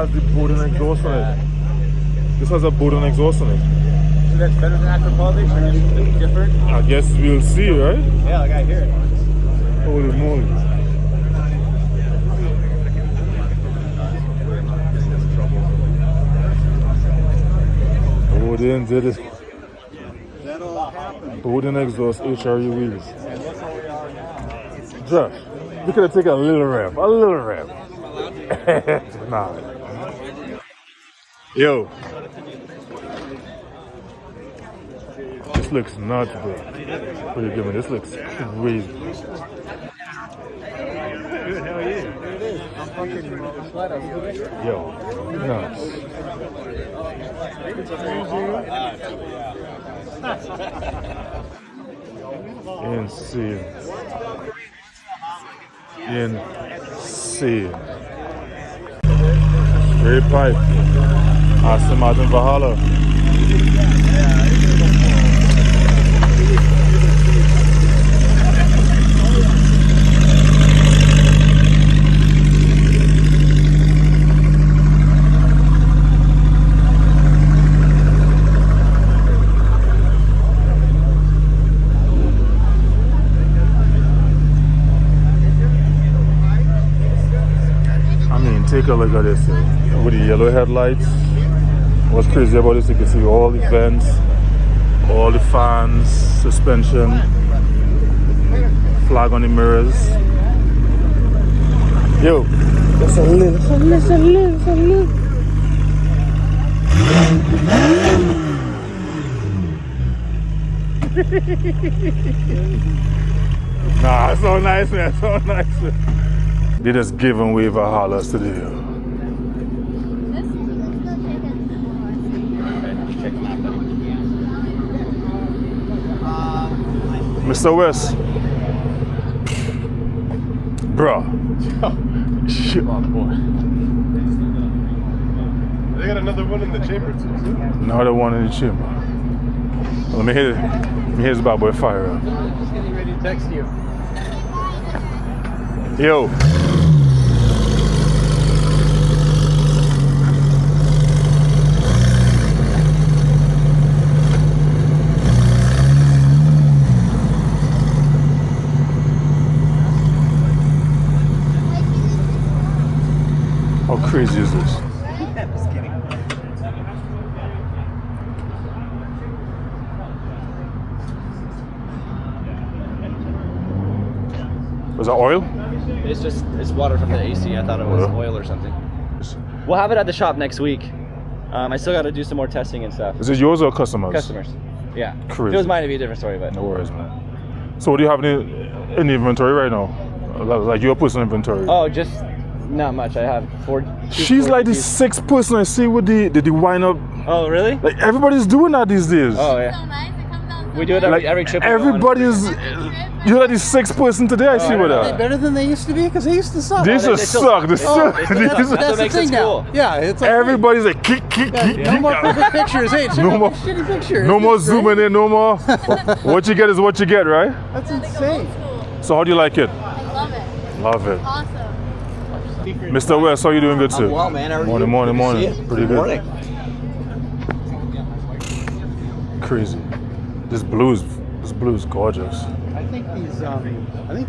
has the Bowden exhaust on it. This has a Bowden exhaust on it. So that's better than aquapolish, or is it different? I guess we'll see, right? Yeah, like I hear it. Holy moly. Bowden did it. Bowden exhaust HRU wheels. Josh, you could have taken a little rev. A little rev. Nah. Yo. This looks nuts, bro. What are you giving? This looks crazy. Good, hell yeah. I'm fucking flat out. Yo, nuts. Insane. Insane. Straight pipe. Aston Martin Valhalla. Take a look at this with the yellow headlights. What's crazy about this, you can see all the vents, all the fans, suspension, flag on the mirrors. Yo, that's a little. Nah, it's so nice, man, so nice. They just giving away Valhallas today. Mr. West. Bruh. Shit. Oh, boy. They got another one in the chamber too. Another one in the chamber. Let me hit this bad boy fire up. Just getting ready to text you. Yo. How crazy is this? Was that oil? It's water from the AC. I thought it was oil or something. We'll have it at the shop next week. I still got to do some more testing and stuff. Is it yours or customers? Customers. Yeah. Crazy. If it was mine, it'd be a different story, but no worries, man. So what do you have in the inventory right now? Like your personal inventory? Oh, just not much. I have four. She's like the sixth person I see with the wind up. Oh, really? Like everybody's doing that these days. Oh, yeah. So nice. It comes out so We do it every trip. Everybody's. You're like the sixth person today I see with Are they that. better than they used to be? Because they used to suck. These just suck. That's the makes thing it now. cool. Yeah, it's like, Everybody's like kick. no more perfect pictures. Hey, check No out more- this shitty picture. No Isn't more this great? zooming in, no more. What you get is what you get, right? That's insane. So how do you like it? I love it. Love it. Awesome. Mr. West, how you doing? Good, sir? Well, man, how are you? Morning. Good to see you. Pretty good. Morning. Crazy. This blue is gorgeous. I think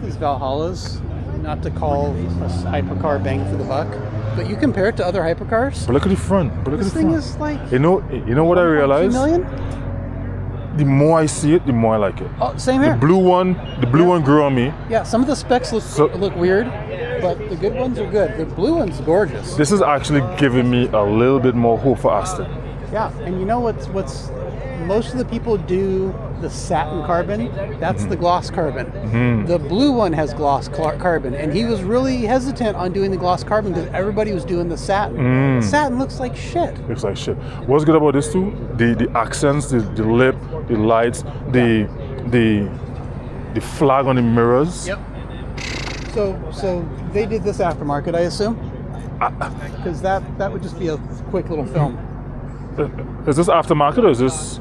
these Valhallas, not to call a hypercar bang for the buck, but you compare it to other hypercars. But look at the front. This thing is like You know what I 1.2 realized? million? The more I see it, the more I like it. Oh, same The here. blue one grew on me. Yeah, some of the specs look weird, but the good ones are good. The blue one's gorgeous. This is actually giving me a little bit more hope for Aston. Yeah, and you know what's most of the people do the satin carbon. That's the gloss carbon. The blue one has gloss carbon, and he was really hesitant on doing the gloss carbon because everybody was doing the satin. Satin looks like shit. Looks like shit. What's good about this too? The accents, the lip, the lights, the flag on the mirrors. Yep. So they did this aftermarket, I assume, because that would just be a quick little film. Is this aftermarket or is this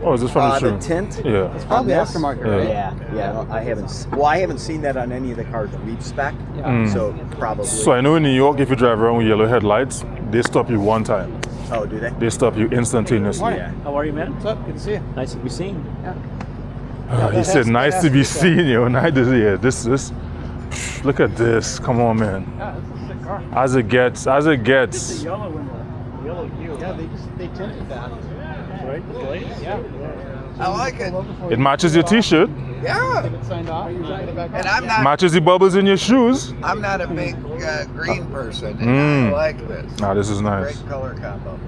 Oh, is this from the showroom? The tint? Yeah. It's probably On this? aftermarket, Yeah. right? Yeah. I haven't seen that on any of the cars we've spec'd. So probably. So I know in New York, if you drive around with yellow headlights, they stop you one time. Oh, do they? They stop you instantaneously. Yeah. How are you, man? What's up? Good to see you. Nice to be seen. He said, "Nice to be seen, yo. Nice to see you." This. Look at this. Come on, man. Yeah, this is a sick car. As it gets. Yellow in the yellow hue. Yeah, they tinted that. Right? Yeah. I like it. It matches your T-shirt. Yeah. Get it signed off. You get it back And on. Matches the bubbles in your shoes. I'm not a big green person, and I like this. Ah, this is nice. Great color combo.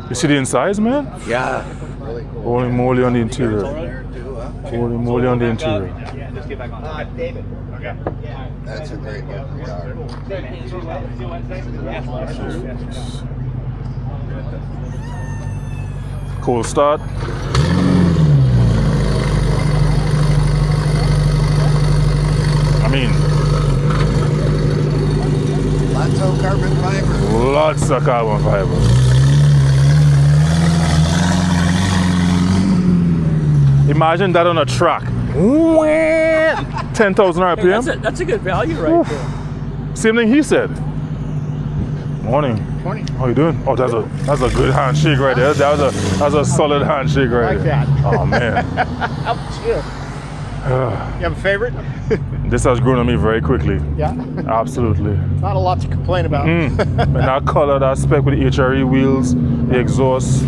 You see the insides, man? Yeah. Really cool. Holy moly on the interior. There too, huh? Holy moly on the interior. Just get back on. David. That's a great looking car. Cool start. I mean, Lots of carbon fiber. lots of carbon fiber. Imagine that on a track. 10,000 RPM. That's a good value right there. Same thing he said. Morning. Morning. How you doing? Oh, that's a good handshake right there. That's a solid handshake right Like there. that. Oh man. You have a favorite? This has grown on me very quickly. Yeah. Absolutely. Not a lot to complain about. And that color, that spec with the HRE wheels, the exhaust.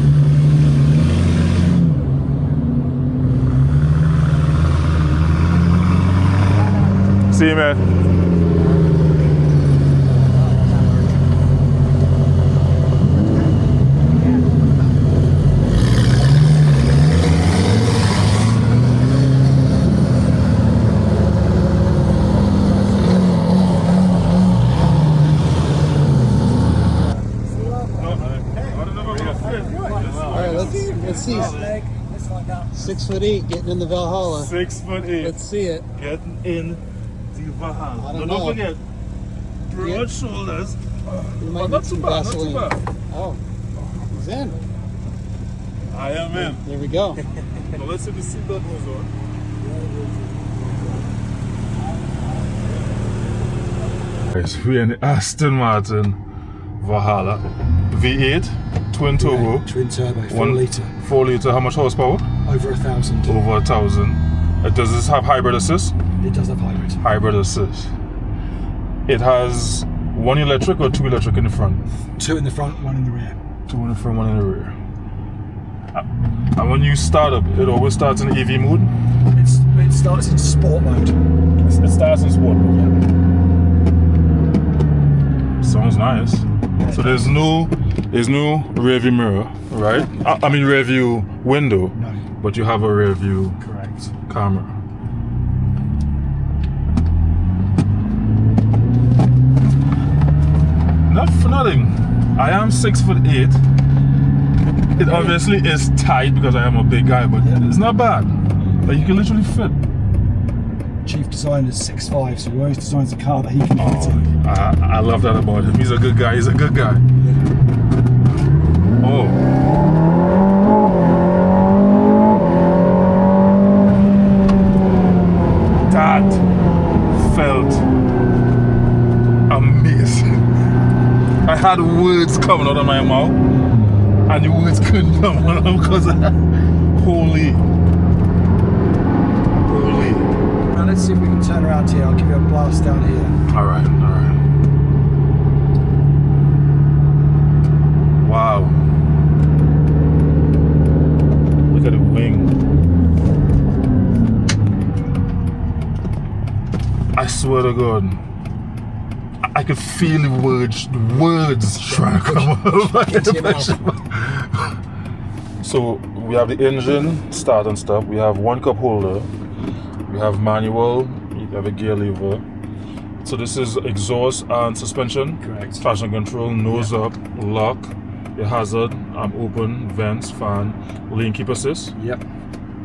See you, man. All right, let's see. 6'8", getting in the Valhalla. 6'8". Let's see it. Getting in the Valhalla. I don't know. forget, broad shoulders. We might need some Vaseline. Oh, he's in. I am in. There we go. Now let's see if the seatbelt goes on. Guys, we're in the Aston Martin Valhalla V8 twin turbo. Twin turbo, 4 litre, 4 litre. How much horsepower? over 1,000. Over 1,000. Does this have hybrid assist? It does have hybrid. Hybrid assist. It has 1 electric or 2 electric in the front? 2 in the front, 1 in the rear. 2 in the front, 1 in the rear. And when you start up, it always starts in EV mode? It starts in sport mode. It starts in sport mode. Sounds nice. So there's no rear view mirror, right? I mean rear view window, No. but you have a rear view Correct. camera. Not for nothing. I am 6'8". It obviously is tight because I am a big guy, but it's not bad. Like you can literally fit. Chief designer is 6'5", so he always designs a car that he can fit in. I love that about him. He's a good guy. He's a good guy. Oh. That felt amazing. I had words coming out of my mouth, and the words couldn't come out because holy. Now let's see if we can turn around here. I'll give you a blast down here. All right. Wow. Look at the wing. I swear to God, I could feel the words trying to come out. So we have the engine, start and stop. We have 1 cup holder. We have manual. You have a gear lever. So this is exhaust and suspension. Correct. Traction control, nose up, lock, your hazard, open, vents, fan, lane keep assist. Yep.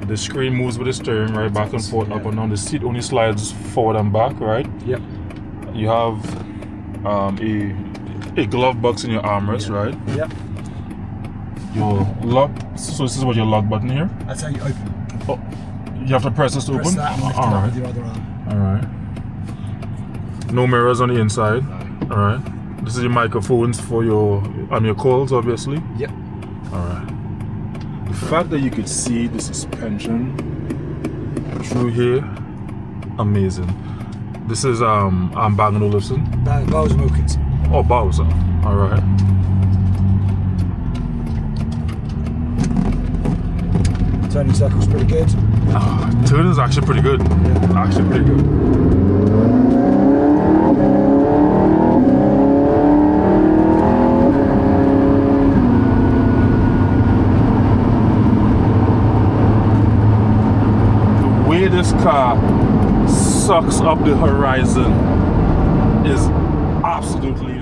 The screen moves with the steering, right, back and forth, up and down. The seat only slides forward and back, right? Yep. You have a glove box in your armrest, right? Yep. your lock. So this is what your lock button here. That's how you open. Oh, you have to press this to Press open. that and lift it All up right. with your other arm. All right. No mirrors on the inside. All right. This is your microphones for your calls, obviously. Yep. All right. The fact that you could see the suspension through here, amazing. This is Bang & Olufsen. Bowers and Wilkins. Oh, Bowser. All right. Turning circle's pretty good. Turn is actually pretty good. Actually pretty good. The way this car sucks up the horizon is absolutely